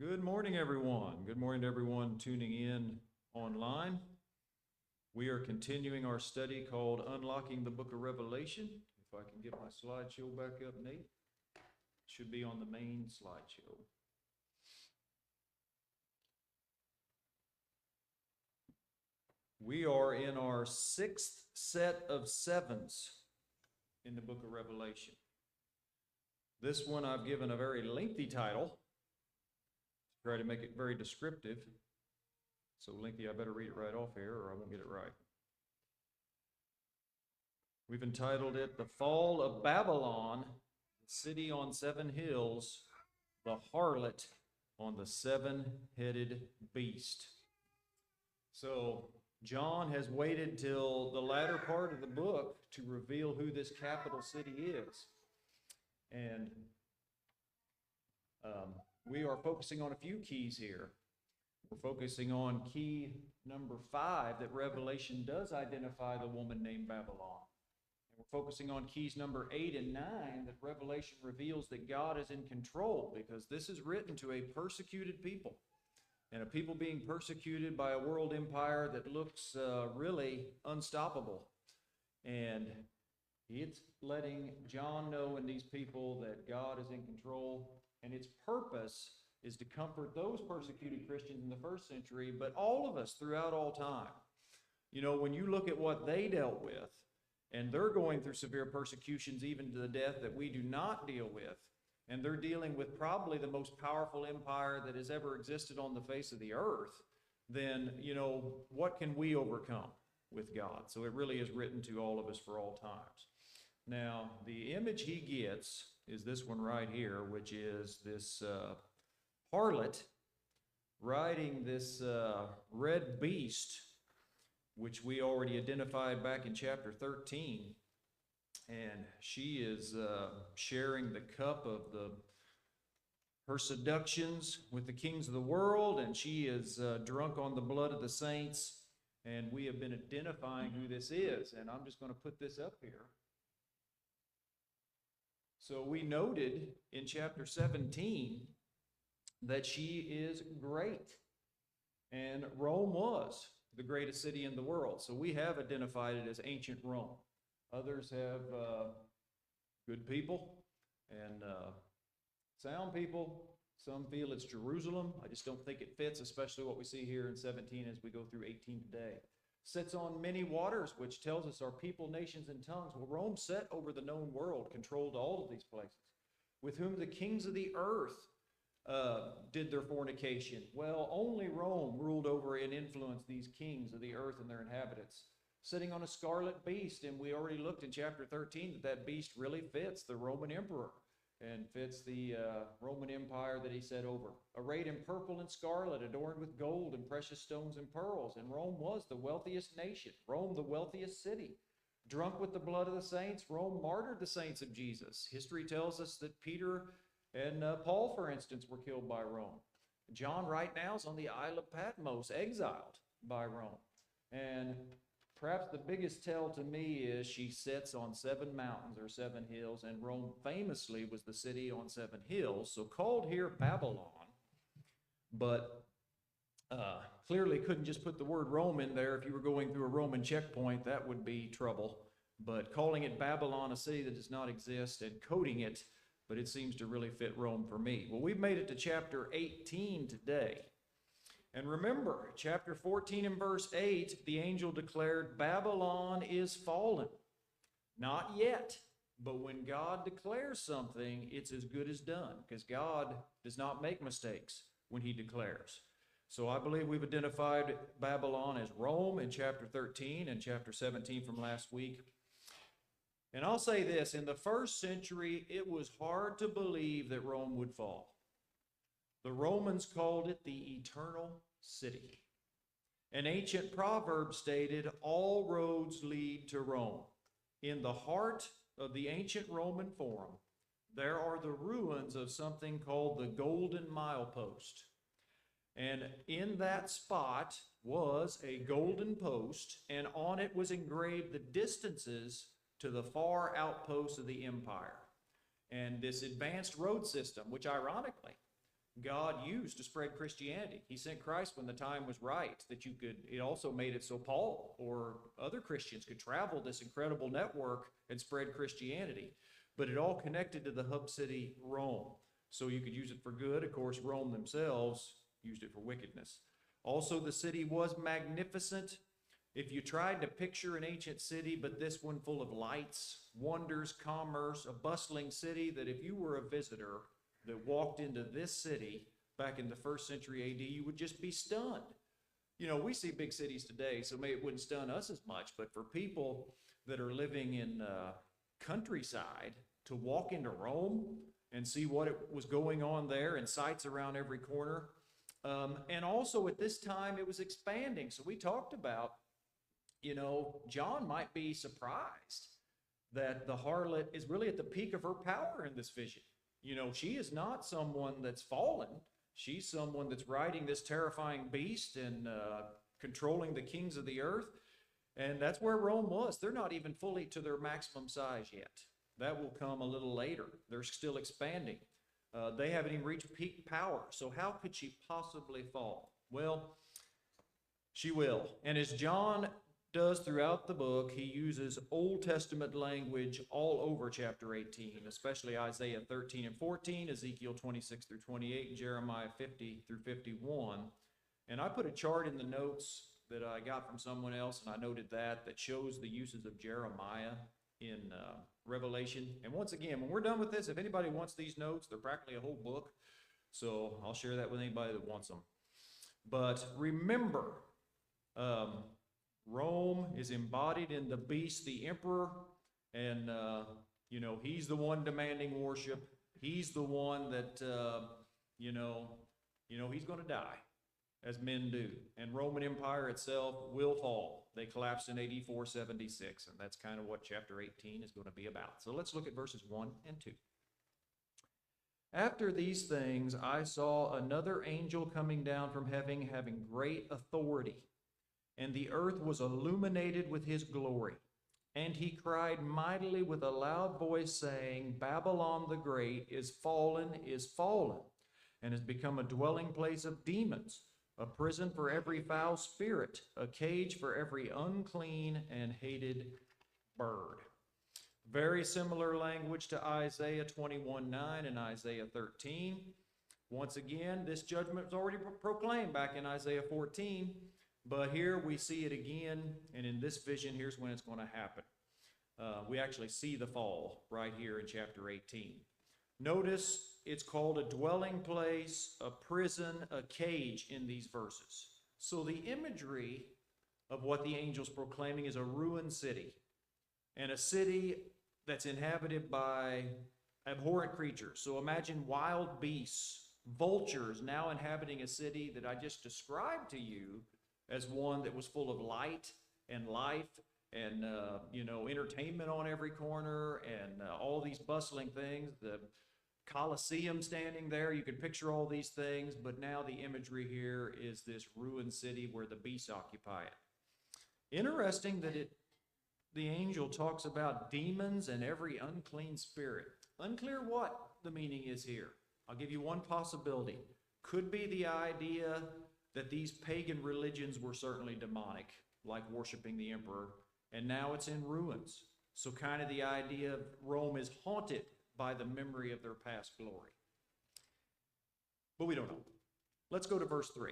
Good morning, everyone. Good morning to everyone tuning in online. We are continuing our study called Unlocking the Book of Revelation. If I can get my slideshow back up, Nate. It should be on the main slideshow. We are in our sixth set of sevens in the book of Revelation. This one I've given a very lengthy title. Try to make it very descriptive. So lengthy, I better read it right off here or I won't get it right. We've entitled it The Fall of Babylon, the City on Seven Hills, the Harlot on the Seven-Headed Beast. So John has waited till the latter part of the book to reveal who this capital city is. And we are focusing on a few keys here. We're focusing on key number 5, that Revelation does identify the woman named Babylon. And we're focusing on keys number 8 and 9, that Revelation reveals that God is in control, because this is written to a persecuted people, and a people being persecuted by a world empire that looks really unstoppable. And it's letting John know and these people that God is in control, and its purpose is to comfort those persecuted Christians in the first century, but all of us throughout all time. You know, when you look at what they dealt with, and they're going through severe persecutions even to the death that we do not deal with, and they're dealing with probably the most powerful empire that has ever existed on the face of the earth, then, you know, what can we overcome with God? So it really is written to all of us for all times. Now, the image he gets is this one right here, which is this harlot riding this red beast, which we already identified back in chapter 13. And she is sharing the cup of her seductions with the kings of the world, and she is drunk on the blood of the saints. And we have been identifying who this is, and I'm just going to put this up here. So we noted in chapter 17 that she is great, and Rome was the greatest city in the world. So we have identified it as ancient Rome. Others have good people and sound people. Some feel it's Jerusalem. I just don't think it fits, especially what we see here in 17 as we go through 18 today. Sits on many waters, which tells us our people, nations, and tongues. Well, Rome sat over the known world, controlled all of these places, with whom the kings of the earth did their fornication. Well, only Rome ruled over and influenced these kings of the earth and their inhabitants. Sitting on a scarlet beast, and we already looked in chapter 13 that beast really fits the Roman emperor and fits the Roman empire that he set over. Arrayed in purple and scarlet, adorned with gold and precious stones and pearls. And Rome was the wealthiest nation. Rome, the wealthiest city. Drunk with the blood of the saints, Rome martyred the saints of Jesus. History tells us that Peter and Paul, for instance, were killed by Rome. John right now is on the Isle of Patmos, exiled by Rome. And perhaps the biggest tell to me is she sits on 7 mountains or 7 hills, and Rome famously was the city on 7 hills, so called here Babylon, but clearly couldn't just put the word Rome in there. If you were going through a Roman checkpoint, that would be trouble. But calling it Babylon, a city that does not exist, and coding it, but it seems to really fit Rome for me. Well, we've made it to chapter 18 today. And remember, chapter 14 and verse 8, the angel declared, Babylon is fallen. Not yet, but when God declares something, it's as good as done, because God does not make mistakes when he declares. So I believe we've identified Babylon as Rome in chapter 13 and chapter 17 from last week. And I'll say this, in the first century, it was hard to believe that Rome would fall. The Romans called it the Eternal City. An ancient proverb stated, all roads lead to Rome. In the heart of the ancient Roman Forum, there are the ruins of something called the Golden Milepost. And in that spot was a golden post, and on it was engraved the distances to the far outposts of the empire. And this advanced road system, which ironically, God used to spread Christianity. He sent Christ when the time was right, that it also made it so Paul or other Christians could travel this incredible network and spread Christianity. But it all connected to the hub city, Rome. So you could use it for good. Of course, Rome themselves used it for wickedness. Also, the city was magnificent. If you tried to picture an ancient city, but this one full of lights, wonders, commerce, a bustling city, that if you were a visitor that walked into this city back in the 1st century AD, you would just be stunned. You know, we see big cities today, so maybe it wouldn't stun us as much, but for people that are living in countryside, to walk into Rome and see what it was going on there and sights around every corner. And also at this time, it was expanding. So we talked about, you know, John might be surprised that the harlot is really at the peak of her power in this vision. You know, she is not someone that's fallen. She's someone that's riding this terrifying beast and controlling the kings of the earth. And that's where Rome was. They're not even fully to their maximum size yet. That will come a little later. They're still expanding. They haven't even reached peak power. So how could she possibly fall? Well, she will. And as John does throughout the book, he uses Old Testament language all over chapter 18, especially Isaiah 13 and 14, Ezekiel 26 through 28, and Jeremiah 50 through 51. And I put a chart in the notes that I got from someone else, and I noted that shows the uses of Jeremiah in Revelation. And once again, when we're done with this, if anybody wants these notes, they're practically a whole book. So I'll share that with anybody that wants them. But remember, Rome is embodied in the beast, the emperor, and, you know, he's the one demanding worship. He's the one that, you know, he's going to die, as men do. And Roman Empire itself will fall. They collapsed in AD 476, and that's kind of what chapter 18 is going to be about. So let's look at verses 1 and 2. After these things, I saw another angel coming down from heaven, having great authority, and the earth was illuminated with his glory. And he cried mightily with a loud voice, saying, Babylon the Great is fallen, and has become a dwelling place of demons, a prison for every foul spirit, a cage for every unclean and hated bird. Very similar language to Isaiah 21:9 and Isaiah 13. Once again, this judgment was already proclaimed back in Isaiah 14, but here we see it again, and in this vision, here's when it's going to happen. We actually see the fall right here in chapter 18. Notice it's called a dwelling place, a prison, a cage in these verses. So the imagery of what the angel's proclaiming is a ruined city, and a city that's inhabited by abhorrent creatures. So imagine wild beasts, vultures now inhabiting a city that I just described to you as one that was full of light and life and, you know, entertainment on every corner and all these bustling things. The Colosseum standing there, you could picture all these things, but now the imagery here is this ruined city where the beasts occupy it. Interesting that the angel talks about demons and every unclean spirit. Unclear what the meaning is here. I'll give you one possibility. Could be the idea that these pagan religions were certainly demonic, like worshiping the emperor, and now it's in ruins. So kind of the idea of Rome is haunted by the memory of their past glory. But we don't know. Let's go to verse 3.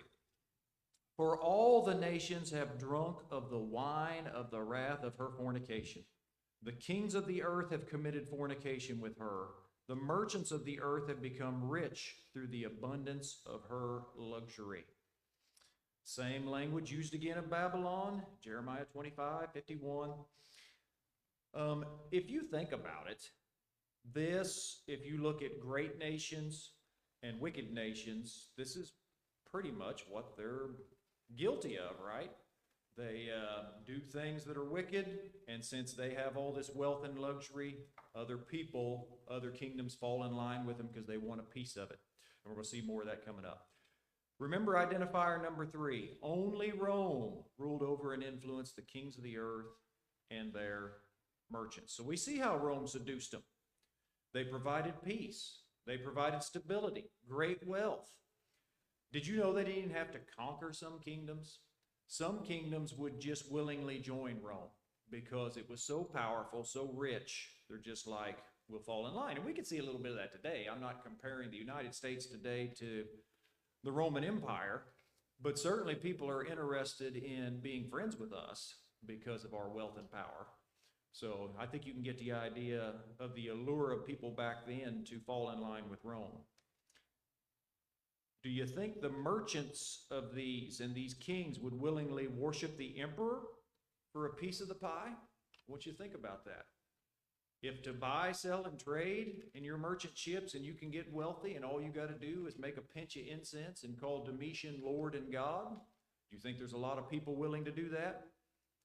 For all the nations have drunk of the wine of the wrath of her fornication. The kings of the earth have committed fornication with her. The merchants of the earth have become rich through the abundance of her luxury. Same language used again of Babylon, Jeremiah 25:51. If you think about it, if you look at great nations and wicked nations, this is pretty much what they're guilty of, right? They do things that are wicked, and since they have all this wealth and luxury, other kingdoms fall in line with them because they want a piece of it. And we're going to see more of that coming up. Remember identifier number 3. Only Rome ruled over and influenced the kings of the earth and their merchants. So we see how Rome seduced them. They provided peace. They provided stability, great wealth. Did you know they didn't have to conquer some kingdoms? Some kingdoms would just willingly join Rome because it was so powerful, so rich. They're just like, we'll fall in line. And we can see a little bit of that today. I'm not comparing the United States today to the Roman Empire, but certainly people are interested in being friends with us because of our wealth and power. So I think you can get the idea of the allure of people back then to fall in line with Rome. Do you think the merchants of these kings would willingly worship the emperor for a piece of the pie? What you think about that? If to buy, sell, and trade in your merchant ships and you can get wealthy and all you got to do is make a pinch of incense and call Domitian Lord and God, do you think there's a lot of people willing to do that?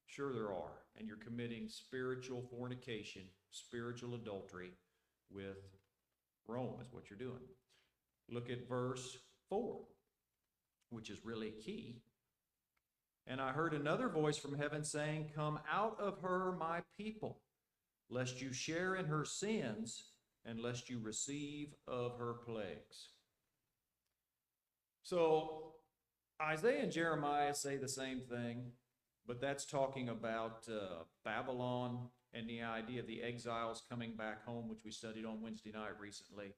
Sure there are. And you're committing spiritual fornication, spiritual adultery with Rome is what you're doing. Look at verse 4, which is really key. And I heard another voice from heaven saying, "Come out of her, my people, lest you share in her sins, and lest you receive of her plagues." So Isaiah and Jeremiah say the same thing, but that's talking about Babylon and the idea of the exiles coming back home, which we studied on Wednesday night recently.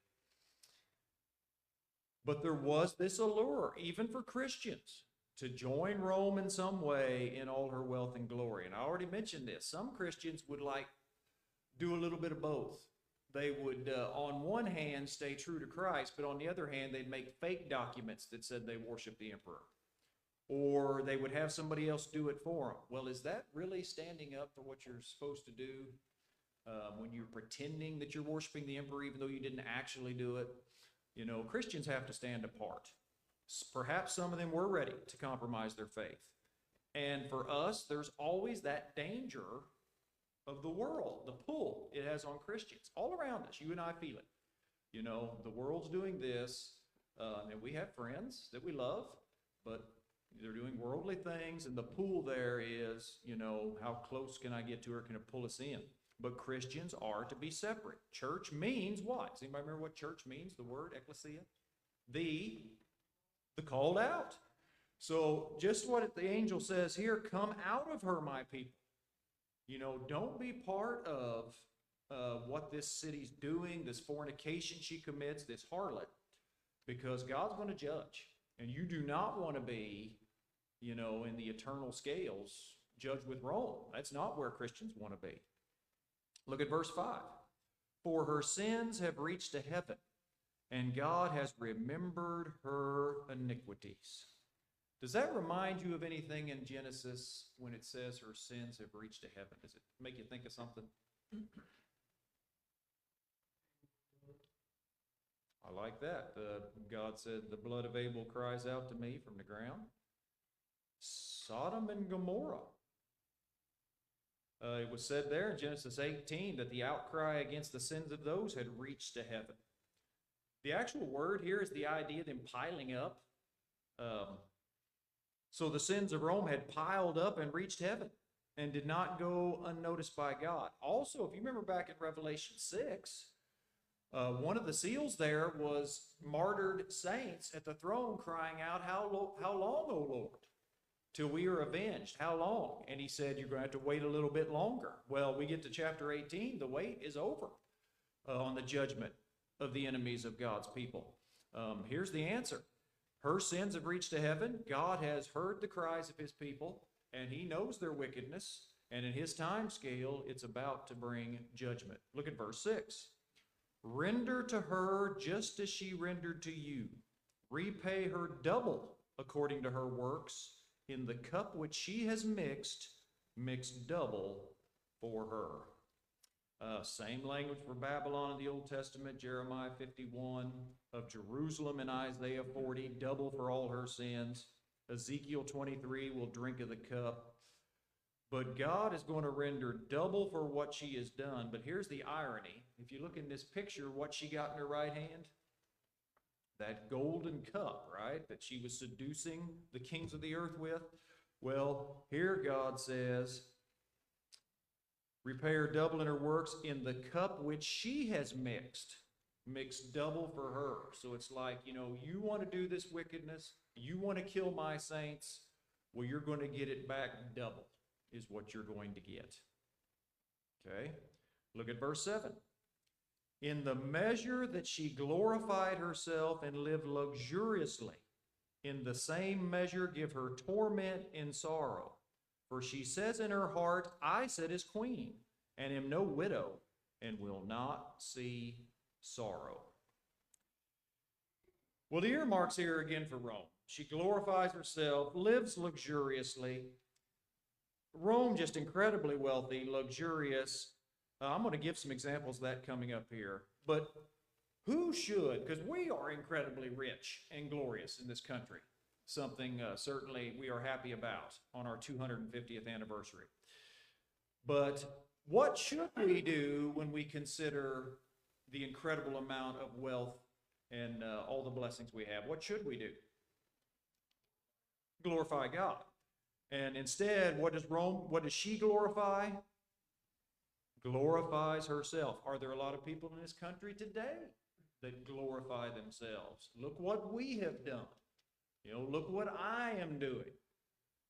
But there was this allure, even for Christians, to join Rome in some way in all her wealth and glory. And I already mentioned this. Some Christians would do a little bit of both. They would, on one hand, stay true to Christ, but on the other hand, they'd make fake documents that said they worship the emperor. Or they would have somebody else do it for them. Well, is that really standing up for what you're supposed to do when you're pretending that you're worshiping the emperor even though you didn't actually do it? You know, Christians have to stand apart. Perhaps some of them were ready to compromise their faith. And for us, there's always that danger of the world, the pull it has on Christians. All around us, you and I feel it. You know, the world's doing this, and we have friends that we love, but they're doing worldly things, and the pull there is, you know, how close can I get to her? Can it pull us in? But Christians are to be separate. Church means what? Does anybody remember what church means? The word ecclesia? The called out. So just what the angel says here, come out of her, my people. You know, don't be part of what this city's doing, this fornication she commits, this harlot, because God's going to judge. And you do not want to be, you know, in the eternal scales, judged with Rome. That's not where Christians want to be. Look at verse 5. For her sins have reached to heaven, and God has remembered her iniquities. Does that remind you of anything in Genesis when it says her sins have reached to heaven? Does it make you think of something? I like that. God said, the blood of Abel cries out to me from the ground. Sodom and Gomorrah. It was said there in Genesis 18 that the outcry against the sins of those had reached to heaven. The actual word here is the idea of them piling up. So the sins of Rome had piled up and reached heaven and did not go unnoticed by God. Also, if you remember back in Revelation 6, one of the seals there was martyred saints at the throne crying out, how long, O Lord, till we are avenged? How long? And he said, you're going to have to wait a little bit longer. Well, we get to chapter 18, the wait is over on the judgment of the enemies of God's people. Here's the answer. Her sins have reached to heaven. God has heard the cries of his people, and he knows their wickedness. And in his time scale, it's about to bring judgment. Look at verse 6. Render to her just as she rendered to you. Repay her double according to her works. In the cup which she has mixed double for her. Same language for Babylon in the Old Testament, Jeremiah 51, of Jerusalem in Isaiah 40, double for all her sins. Ezekiel 23 will drink of the cup. But God is going to render double for what she has done. But here's the irony. If you look in this picture, what she got in her right hand? That golden cup, right? That she was seducing the kings of the earth with. Well, here God says, repay her double in her works in the cup which she has mixed mixed double for her. So it's like, you want to do this wickedness, you want to kill my saints, well, you're going to get it back double, is what you're going to get. Okay? Look at verse 7. In the measure that she glorified herself and lived luxuriously, in the same measure give her torment and sorrow. For she says in her heart, I sit as queen, and am no widow, and will not see sorrow. Well, the earmarks here again for Rome. She glorifies herself, lives luxuriously. Rome, just incredibly wealthy, luxurious. I'm going to give some examples of that coming up here. But who should, because we are incredibly rich and glorious in this country, something certainly we are happy about on our 250th anniversary. But what should we do when we consider the incredible amount of wealth and all the blessings we have? What should we do? Glorify God. And instead, what does she glorify? Glorifies herself. Are there a lot of people in this country today that glorify themselves? Look what we have done. Look what I am doing.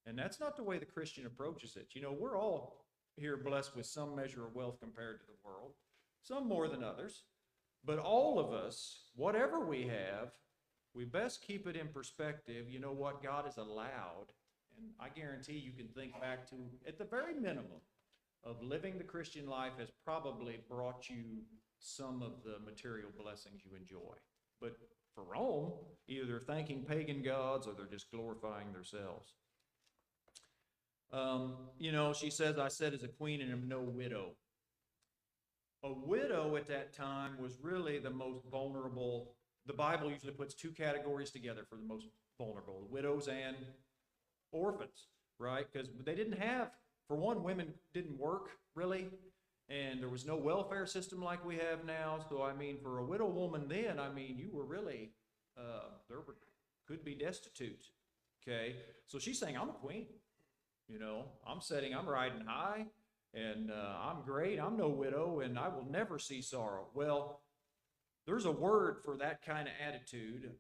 And that's not the way the Christian approaches it. We're all here blessed with some measure of wealth compared to the world, some more than others. But all of us, whatever we have, we best keep it in perspective. You know what God has allowed. And I guarantee you can think back to, at the very minimum, of living the Christian life has probably brought you some of the material blessings you enjoy. But for Rome, either they're thanking pagan gods or they're just glorifying themselves. She says, I said as a queen and am no widow. A widow at that time was really the most vulnerable. The Bible usually puts two categories together for the most vulnerable, widows and orphans, right? Because they didn't have, for one, women didn't work really, and there was no welfare system like we have now. So, for a widow woman then, you were really, could be destitute, okay? So she's saying, I'm a queen, I'm riding high, and I'm great, I'm no widow, and I will never see sorrow. Well, there's a word for that kind of attitude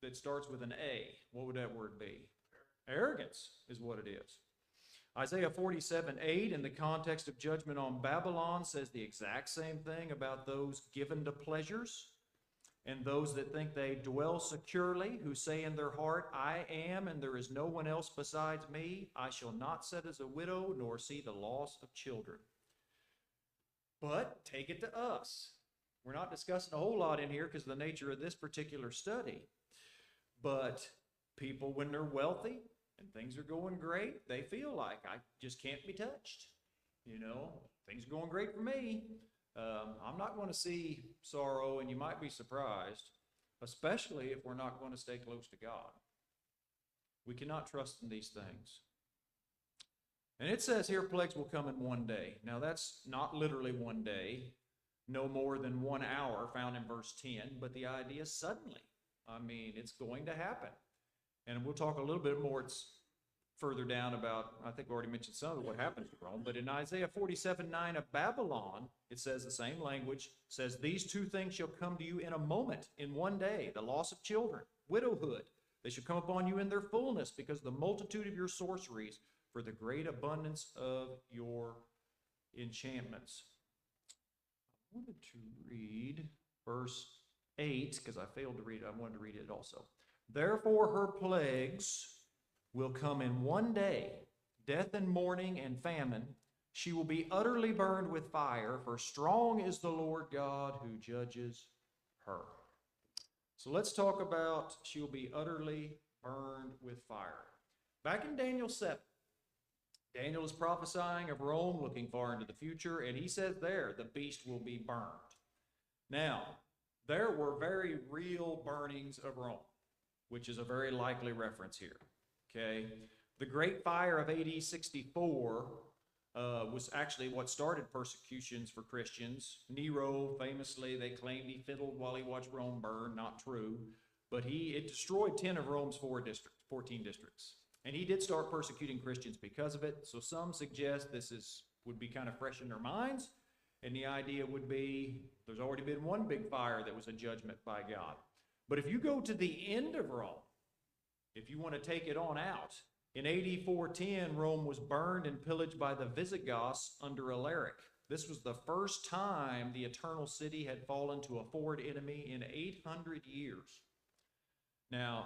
that starts with an A. What would that word be? Arrogance is what it is. Isaiah 47:8, in the context of judgment on Babylon, says the exact same thing about those given to pleasures and those that think they dwell securely, who say in their heart, I am, and there is no one else besides me. I shall not sit as a widow, nor see the loss of children. But take it to us. We're not discussing a whole lot in here because of the nature of this particular study. But people, when they're wealthy and things are going great, they feel like I just can't be touched. Things are going great for me. I'm not going to see sorrow, and you might be surprised, especially if we're not going to stay close to God. We cannot trust in these things. And it says here plagues will come in one day. Now that's not literally one day, no more than 1 hour found in verse 10, but the idea is suddenly. It's going to happen. And we'll talk a little bit more further down about, I think we already mentioned some of what happens to Rome, but in Isaiah 47:9 of Babylon, it says the same language, says, these two things shall come to you in a moment, in one day, the loss of children, widowhood. They shall come upon you in their fullness because of the multitude of your sorceries, for the great abundance of your enchantments. I wanted to read verse 8, because I failed to read it. I wanted to read it also. Therefore her plagues will come in one day, death and mourning and famine. She will be utterly burned with fire, for strong is the Lord God who judges her. So let's talk about she will be utterly burned with fire. Back in Daniel 7, Daniel is prophesying of Rome, looking far into the future, and he says there, the beast will be burned. Now, there were very real burnings of Rome, which is a very likely reference here, okay? The Great Fire of AD 64 was actually what started persecutions for Christians. Nero, famously, they claimed he fiddled while he watched Rome burn. Not true. But it destroyed 10 of Rome's 14 districts. And he did start persecuting Christians because of it. So some suggest this would be kind of fresh in their minds. And the idea would be there's already been one big fire that was a judgment by God. But if you go to the end of Rome, if you want to take it on out, in AD 410, Rome was burned and pillaged by the Visigoths under Alaric. This was the first time the Eternal City had fallen to a foreign enemy in 800 years. Now,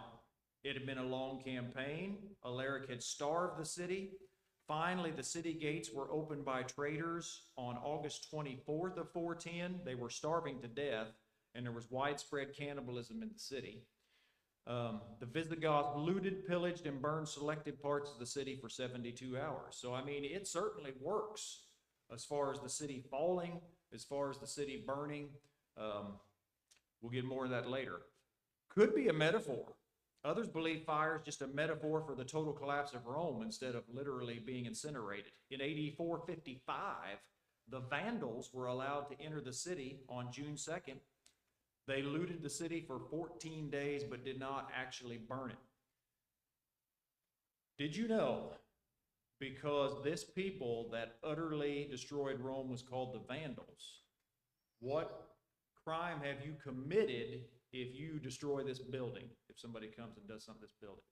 it had been a long campaign. Alaric had starved the city. Finally, the city gates were opened by traitors on August 24th of 410. They were starving to death, and there was widespread cannibalism in the city. The Visigoths looted, pillaged, and burned selected parts of the city for 72 hours. So, I mean, it certainly works as far as the city falling, as far as the city burning. We'll get more of that later. Could be a metaphor. Others believe fire is just a metaphor for the total collapse of Rome instead of literally being incinerated. In AD 455, the Vandals were allowed to enter the city on June 2nd. They looted the city for 14 days but did not actually burn it. Did you know, because this people that utterly destroyed Rome was called the Vandals, what crime have you committed if you destroy this building, if somebody comes and does something to this building?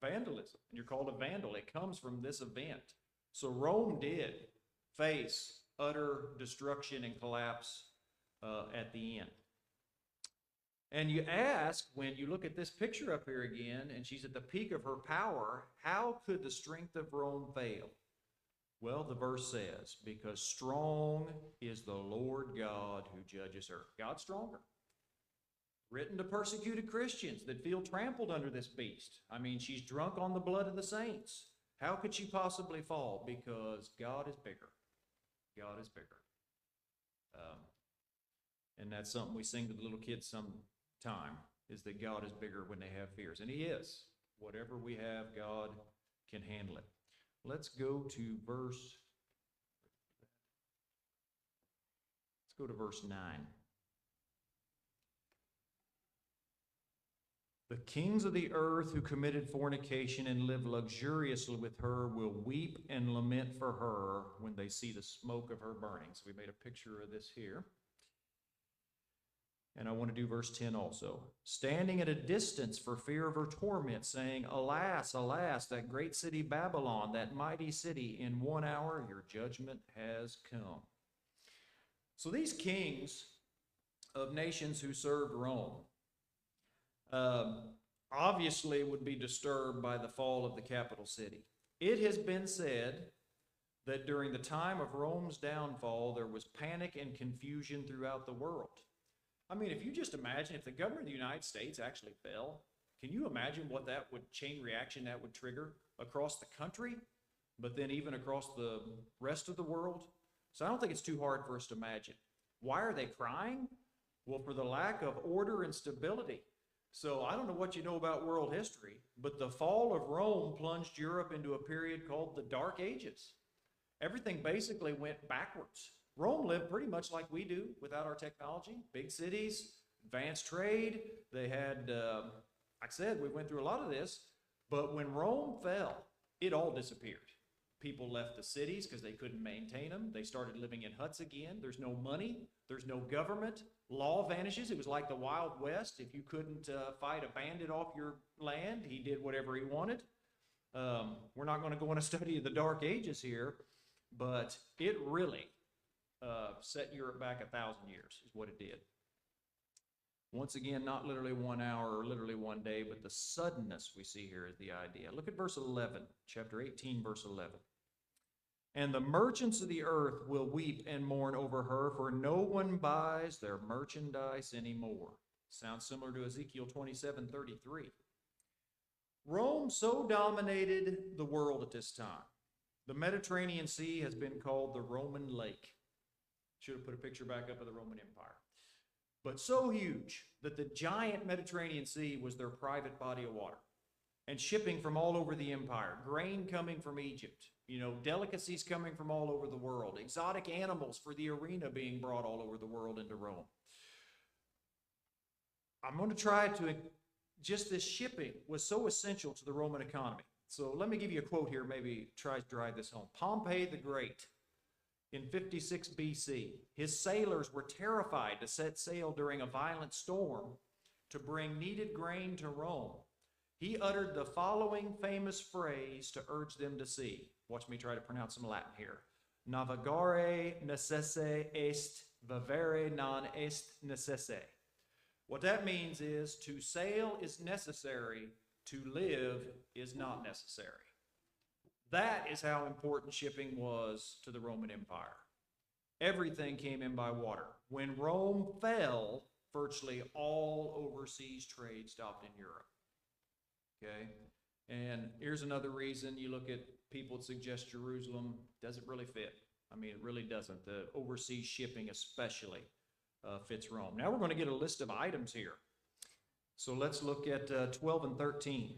Vandalism. And you're called a vandal. It comes from this event. So Rome did face utter destruction and collapse at the end. And you ask, when you look at this picture up here again, and she's at the peak of her power, how could the strength of Rome fail? Well, the verse says, because strong is the Lord God who judges her. God's stronger. Written to persecuted Christians that feel trampled under this beast. I mean, she's drunk on the blood of the saints. How could she possibly fall? Because God is bigger. God is bigger. And that's something we sing to the little kids sometime, is that God is bigger when they have fears. And he is. Whatever we have, God can handle it. Let's go to verse 9. The kings of the earth who committed fornication and lived luxuriously with her will weep and lament for her when they see the smoke of her burning. So we made a picture of this here. And I want to do verse 10 also. Standing at a distance for fear of her torment, saying, alas, alas, that great city Babylon, that mighty city, in 1 hour your judgment has come. So these kings of nations who served Rome obviously would be disturbed by the fall of the capital city. It has been said that during the time of Rome's downfall, there was panic and confusion throughout the world. I mean, if you just imagine if the government of the United States actually fell, can you imagine what that chain reaction that would trigger across the country, but then even across the rest of the world? So I don't think it's too hard for us to imagine. Why are they crying? Well, for the lack of order and stability. So I don't know what you know about world history, but the fall of Rome plunged Europe into a period called the Dark Ages. Everything basically went backwards. Rome lived pretty much like we do without our technology. Big cities, advanced trade. They had, like I said, we went through a lot of this. But when Rome fell, it all disappeared. People left the cities because they couldn't maintain them. They started living in huts again. There's no money. There's no government. Law vanishes. It was like the Wild West. If you couldn't fight a bandit off your land, he did whatever he wanted. We're not going to go on a study of the Dark Ages here, but it really set Europe back 1,000 years is what it did. Once again, not literally 1 hour or literally 1 day, but the suddenness we see here is the idea. Look at verse 11, chapter 18, verse 11. And the merchants of the earth will weep and mourn over her, for no one buys their merchandise anymore. Sounds similar to Ezekiel 27:33. Rome so dominated the world at this time. The Mediterranean Sea has been called the Roman Lake. Should have put a picture back up of the Roman Empire. But so huge that the giant Mediterranean Sea was their private body of water. And shipping from all over the empire, grain coming from Egypt, delicacies coming from all over the world, exotic animals for the arena being brought all over the world into Rome. I'm going to try to, just this shipping was so essential to the Roman economy. So let me give you a quote here, maybe try to drive this home. Pompey the Great in 56 BC. His sailors were terrified to set sail during a violent storm to bring needed grain to Rome. He uttered the following famous phrase to urge them to sea. Watch me try to pronounce some Latin here. Navigare necesse est, vivere non est necesse. What that means is to sail is necessary, to live is not necessary. That is how important shipping was to the Roman Empire. Everything came in by water. When Rome fell, virtually all overseas trade stopped in Europe. Okay? And here's another reason. You look at people that suggest Jerusalem doesn't really fit. I mean, it really doesn't. The overseas shipping especially fits Rome. Now we're going to get a list of items here. So let's look at 12 and 13.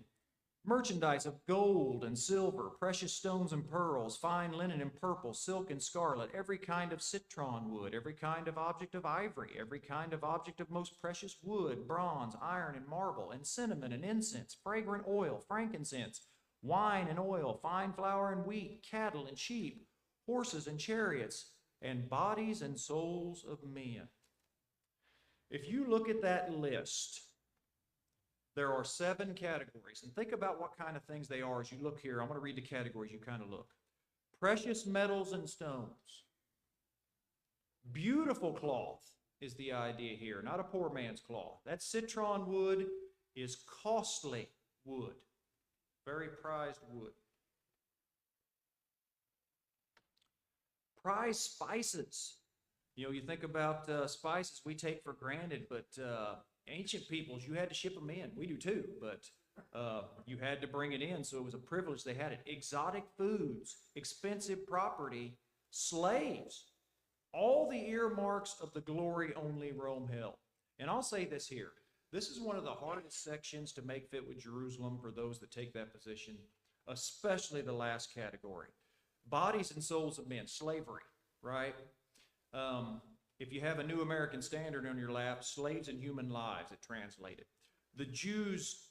Merchandise of gold and silver, precious stones and pearls, fine linen and purple, silk and scarlet, every kind of citron wood, every kind of object of ivory, every kind of object of most precious wood, bronze, iron, and marble, and cinnamon and incense, fragrant oil, frankincense, wine and oil, fine flour and wheat, cattle and sheep, horses and chariots, and bodies and souls of men. If you look at that list, there are 7 categories. And think about what kind of things they are as you look here. I'm going to read the categories. You kind of look. Precious metals and stones. Beautiful cloth is the idea here, not a poor man's cloth. That citron wood is costly wood, very prized wood. Prized spices. You know, you think about spices we take for granted, but ancient peoples, you had to ship them in. We do too, but you had to bring it in, so it was a privilege. They had it. Exotic foods, expensive property, slaves, all the earmarks of the glory only Rome held. And I'll say this here. This is one of the hardest sections to make fit with Jerusalem for those that take that position, especially the last category. Bodies and souls of men, slavery, right? If you have a New American Standard on your lap, slaves and human lives, it translated. The Jews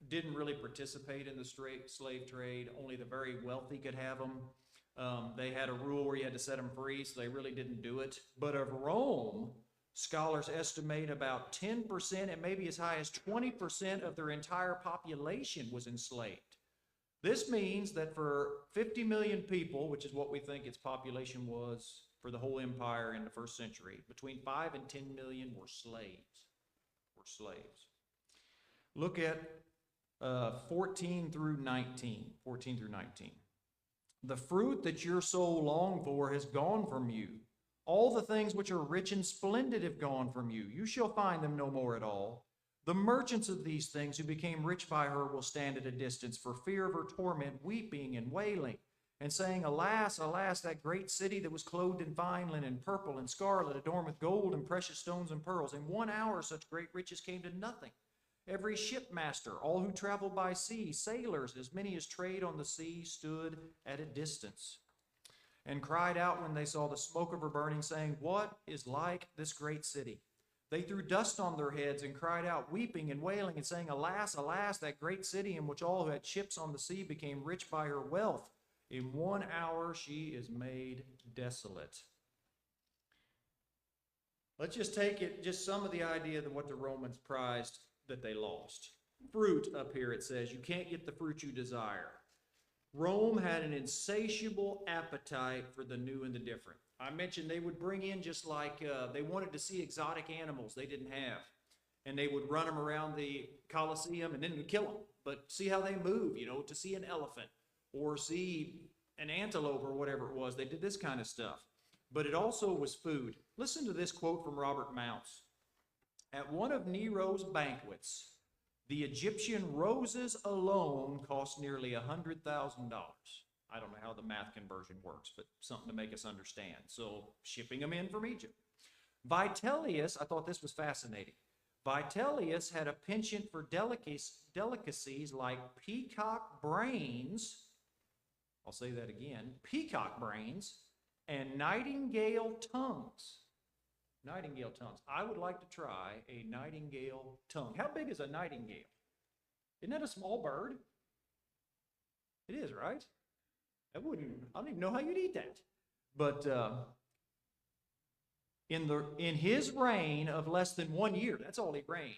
didn't really participate in the slave trade. Only the very wealthy could have them. They had a rule where you had to set them free, so they really didn't do it. But of Rome, scholars estimate about 10% and maybe as high as 20% of their entire population was enslaved. This means that for 50 million people, which is what we think its population was for the whole empire in the first century, between 5 and 10 million were slaves. Look at 14 through 19. The fruit that your soul longed for has gone from you. All the things which are rich and splendid have gone from you. You shall find them no more at all. The merchants of these things who became rich by her will stand at a distance for fear of her torment, weeping and wailing, and saying, Alas, alas, that great city that was clothed in fine linen, purple and scarlet, adorned with gold and precious stones and pearls. In 1 hour such great riches came to nothing. Every shipmaster, all who traveled by sea, sailors, as many as trade on the sea, stood at a distance and cried out when they saw the smoke of her burning, saying, What is like this great city? They threw dust on their heads and cried out, weeping and wailing and saying, Alas, alas, that great city in which all who had ships on the sea became rich by her wealth. In 1 hour she is made desolate. Let's just take it, just some of the idea of what the Romans prized that they lost. Fruit up here, it says, you can't get the fruit you desire. Rome had an insatiable appetite for the new and the different. I mentioned they would bring in just like they wanted to see exotic animals they didn't have. And they would run them around the Colosseum and then would kill them. But see how they move, you know, to see an elephant or see an antelope or whatever it was. They did this kind of stuff. But it also was food. Listen to this quote from Robert Mounce. At one of Nero's banquets, the Egyptian roses alone cost nearly $100,000. I don't know how the math conversion works, but something to make us understand. So shipping them in from Egypt. Vitellius, I thought this was fascinating. Vitellius had a penchant for delicacies like peacock brains. I'll say that again. Peacock brains and nightingale tongues. Nightingale tongues. I would like to try a nightingale tongue. How big is a nightingale? Isn't that a small bird? It is, right? I don't even know how you'd eat that. But in his reign of less than 1 year, that's all he reigned,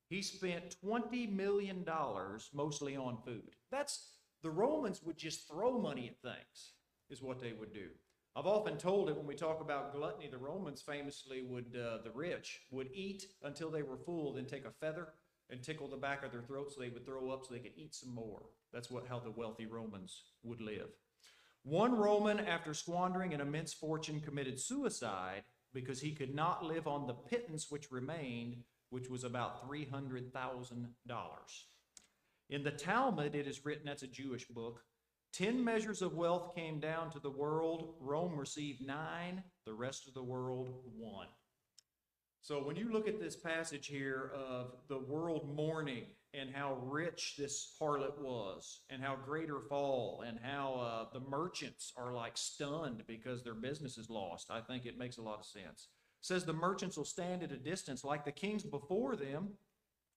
he spent $20 million mostly on food. The Romans would just throw money at things, is what they would do. I've often told it when we talk about gluttony, the Romans famously the rich would eat until they were full, then take a feather and tickle the back of their throat so they would throw up so they could eat some more. That's how the wealthy Romans would live. One Roman, after squandering an immense fortune, committed suicide because he could not live on the pittance which remained, which was about $300,000. In the Talmud, it is written, that's a Jewish book, 10 measures of wealth came down to the world. Rome received 9, the rest of the world 1. So when you look at this passage here of the world mourning and how rich this harlot was and how great her fall and how the merchants are like stunned because their business is lost, I think it makes a lot of sense. It says the merchants will stand at a distance like the kings before them.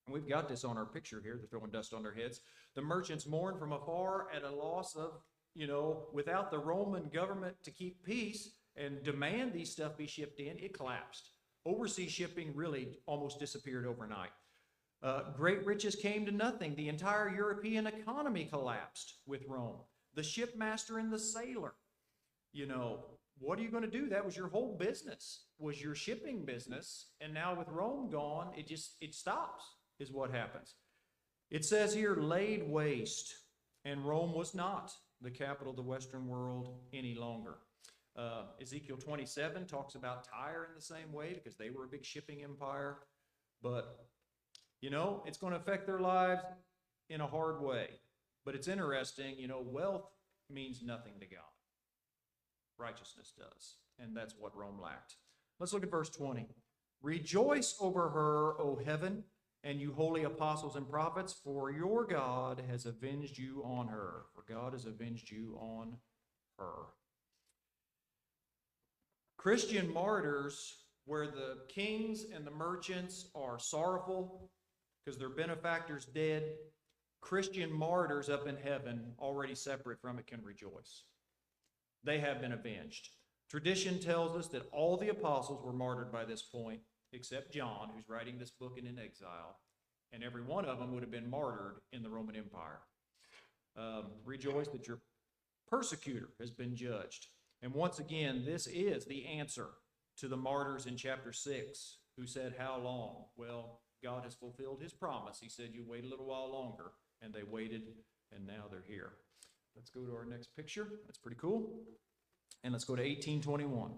And we've got this on our picture here. They're throwing dust on their heads. The merchants mourn from afar at a loss of, without the Roman government to keep peace and demand these stuff be shipped in, it collapsed. Overseas shipping really almost disappeared overnight. Great riches came to nothing. The entire European economy collapsed with Rome. The shipmaster and the sailor, what are you going to do? That was your whole business, was your shipping business. And now with Rome gone, it stops, is what happens. It says here, laid waste, and Rome was not the capital of the Western world any longer. Ezekiel 27 talks about Tyre in the same way because they were a big shipping empire. But, it's going to affect their lives in a hard way. But it's interesting, wealth means nothing to God. Righteousness does. And that's what Rome lacked. Let's look at verse 20. Rejoice over her, O heaven, and you holy apostles and prophets, for your God has avenged you on her. For God has avenged you on her. Christian martyrs, where the kings and the merchants are sorrowful because their benefactor's dead, Christian martyrs up in heaven, already separate from it, can rejoice. They have been avenged. Tradition tells us that all the apostles were martyred by this point, except John, who's writing this book in exile, and every one of them would have been martyred in the Roman Empire. Rejoice that your persecutor has been judged. And once again, this is the answer to the martyrs in chapter 6 who said, how long? Well, God has fulfilled his promise. He said, you wait a little while longer. And they waited, and now they're here. Let's go to our next picture. That's pretty cool. And let's go to 1821.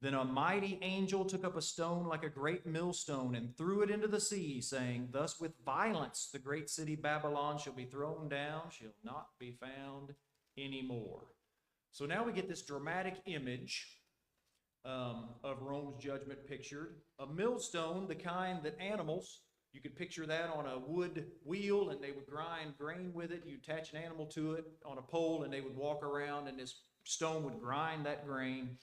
Then a mighty angel took up a stone like a great millstone and threw it into the sea, saying, thus with violence the great city Babylon shall be thrown down, shall not be found anymore. So now we get this dramatic image of Rome's judgment pictured. A millstone, the kind that animals, you could picture that on a wood wheel, and they would grind grain with it. You attach an animal to it on a pole, and they would walk around, and this stone would grind that grain.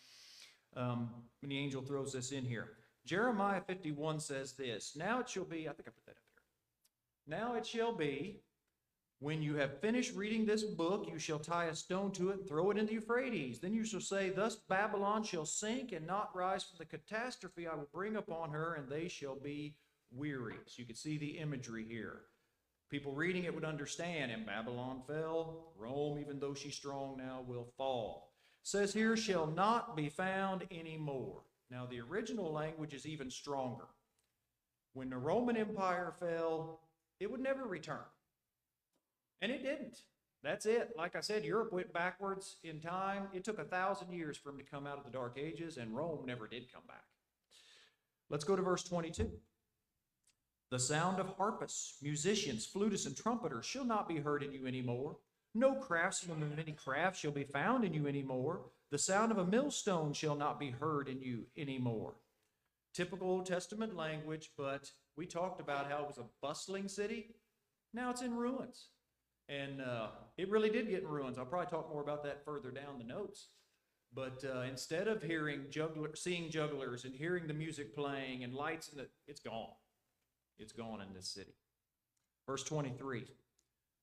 When the angel throws this in here. Jeremiah 51 says this, now it shall be, I think I put that up here. Now it shall be, when you have finished reading this book, you shall tie a stone to it and throw it into the Euphrates. Then you shall say, thus Babylon shall sink and not rise from the catastrophe I will bring upon her, and they shall be weary. So you can see the imagery here. People reading it would understand, and Babylon fell. Rome, even though she's strong now, will fall. It says here, shall not be found anymore. Now the original language is even stronger. When the Roman Empire fell, it would never return. And it didn't. That's it. Like I said, Europe went backwards in time. It took 1,000 years for them to come out of the Dark Ages, and Rome never did come back. Let's go to verse 22. The sound of harpists, musicians, flutists, and trumpeters shall not be heard in you anymore. No craftsman of any craft shall be found in you anymore. The sound of a millstone shall not be heard in you anymore. Typical Old Testament language, but we talked about how it was a bustling city. Now it's in ruins. And it really did get in ruins. I'll probably talk more about that further down the notes. But instead of seeing jugglers and hearing the music playing and lights, it's gone. It's gone in this city. Verse 23.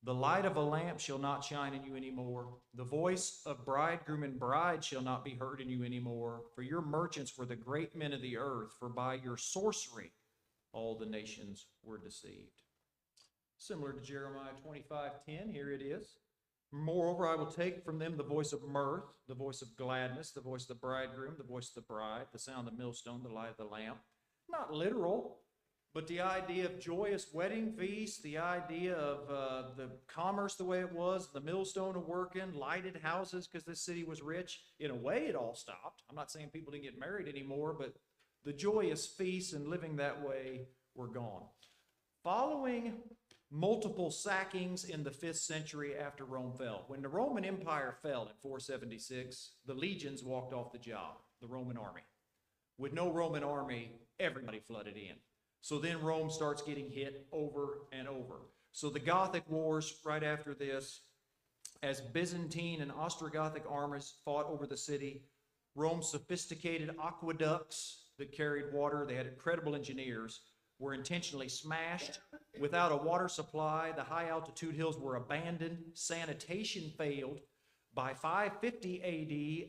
The light of a lamp shall not shine in you anymore. The voice of bridegroom and bride shall not be heard in you anymore. For your merchants were the great men of the earth, for by your sorcery all the nations were deceived. Similar to Jeremiah 25:10, here it is. Moreover, I will take from them the voice of mirth, the voice of gladness, the voice of the bridegroom, the voice of the bride, the sound of the millstone, the light of the lamp. Not literal, but the idea of joyous wedding feast, the idea of the commerce the way it was, the millstone working, lighted houses because this city was rich. In a way, it all stopped. I'm not saying people didn't get married anymore, but the joyous feasts and living that way were gone. Following multiple sackings in the 5th century after Rome fell. When the Roman Empire fell in 476, the legions walked off the job, the Roman army. With no Roman army, everybody flooded in. So then Rome starts getting hit over and over. So the Gothic Wars right after this, as Byzantine and Ostrogothic armies fought over the city, Rome's sophisticated aqueducts that carried water, they had incredible engineers, were intentionally smashed. Without a water supply, the high altitude hills were abandoned. Sanitation failed. By 550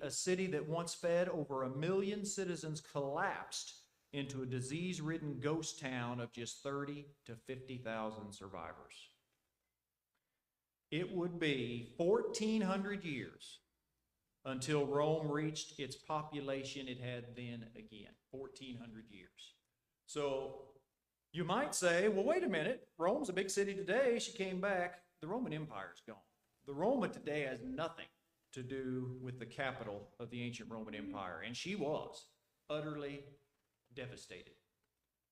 AD, a city that once fed over 1 million citizens collapsed into a disease-ridden ghost town of just 30 to 50,000 survivors. It would be 1,400 years until Rome reached its population it had then again. 1,400 years. So you might say, well, wait a minute. Rome's a big city today. She came back. The Roman Empire's gone. The Rome of today has nothing to do with the capital of the ancient Roman Empire. And she was utterly devastated.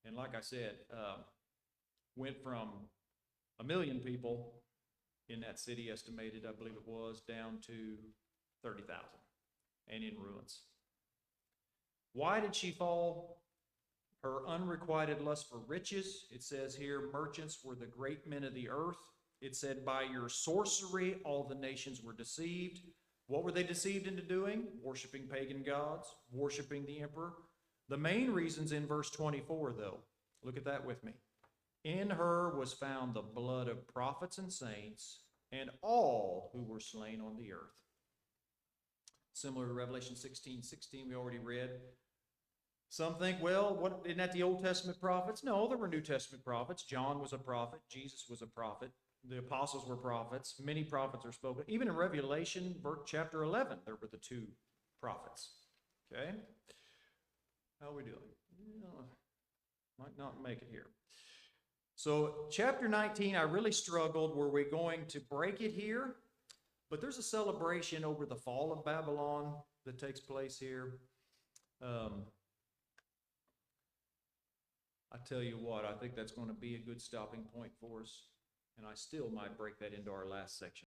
And like I said, went from 1 million people in that city, estimated, I believe it was, down to 30,000 and in ruins. Why did she fall? Her unrequited lust for riches. It says here, merchants were the great men of the earth. It said, by your sorcery, all the nations were deceived. What were they deceived into doing? Worshiping pagan gods, worshiping the emperor. The main reasons in verse 24, though, look at that with me. In her was found the blood of prophets and saints and all who were slain on the earth. Similar to Revelation 16:16 we already read. Some think, well, isn't that the Old Testament prophets? No, there were New Testament prophets. John was a prophet. Jesus was a prophet. The apostles were prophets. Many prophets are spoken. Even in Revelation, chapter 11, there were the 2 prophets. Okay? How are we doing? Might not make it here. So chapter 19, I really struggled. Were we going to break it here? But there's a celebration over the fall of Babylon that takes place here. I tell you what, I think that's going to be a good stopping point for us. And I still might break that into our last section.